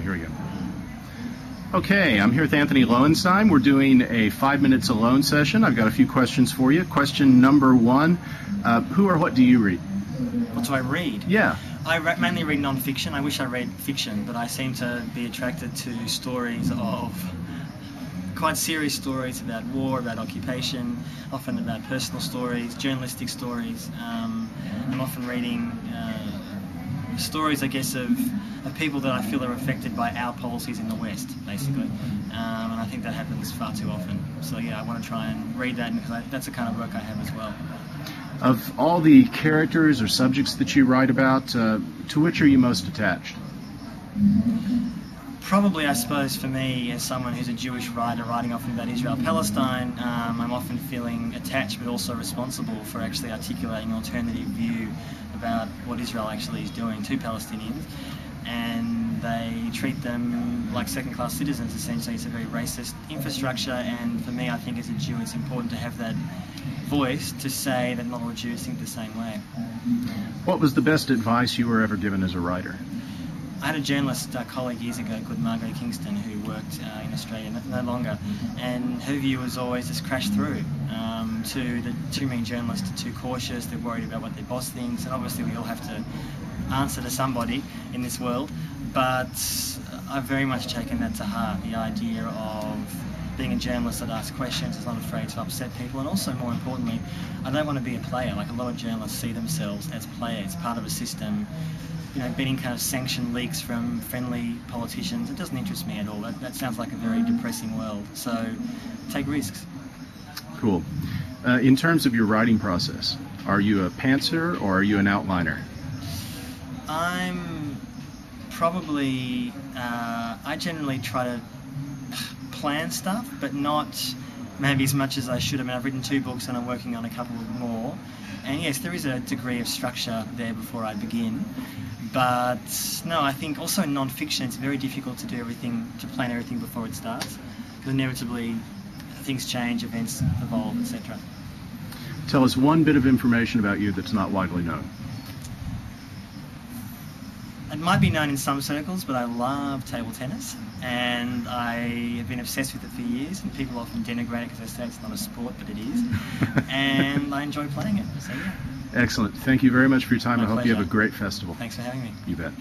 here we go. Okay, I'm here with Anthony Lowenstein. We're doing a 5 minutes alone session. I've got a few questions for you. Question number one, who or what do you read? What do I read? Yeah. I mainly read non-fiction. I wish I read fiction, but I seem to be attracted to stories of quite serious stories about war, about occupation, often about personal stories, journalistic stories. I'm often reading stories, I guess, of people that I feel are affected by our policies in the West, basically. And I think that happens far too often. So yeah, I want to try and read that, because that's the kind of work I have as well. Of all the characters or subjects that you write about, to which are you most attached? Probably, I suppose, for me, as someone who's a Jewish writer writing often about Israel-Palestine, I'm often feeling attached but also responsible for actually articulating an alternative view about what Israel actually is doing to Palestinians. And they treat them like second-class citizens, essentially. It's a very racist infrastructure, and for me, I think as a Jew, it's important to have that voice to say that not all Jews think the same way. What was the best advice you were ever given as a writer? I had a journalist colleague years ago called Margot Kingston, who worked in Australia no longer, and her view was always just crash through. Too many journalists are too cautious, they're worried about what their boss thinks, and obviously we all have to answer to somebody in this world, but I've very much taken that to heart, the idea of being a journalist that asks questions, is not afraid to upset people, and also, more importantly, I don't want to be a player. Like, a lot of journalists see themselves as players, part of a system. You know, being kind of sanctioned leaks from friendly politicians, it doesn't interest me at all. That sounds like a very depressing world. So, take risks. Cool. In terms of your writing process, are you a pantser or are you an outliner? I'm probably, I generally try to plan stuff, but not maybe as much as I should. I mean, I've written 2 books and I'm working on a couple more. And yes, there is a degree of structure there before I begin. But no, I think also in non-fiction it's very difficult to plan everything before it starts, because inevitably things change, events evolve, etc. Tell us one bit of information about you that's not widely known. It might be known in some circles, but I love table tennis, and I have been obsessed with it for years, and people often denigrate it because they say it's not a sport, but it is, and I enjoy playing it, so yeah. Excellent. Thank you very much for your time. My I hope pleasure. you have a great festival. Thanks for having me. You bet.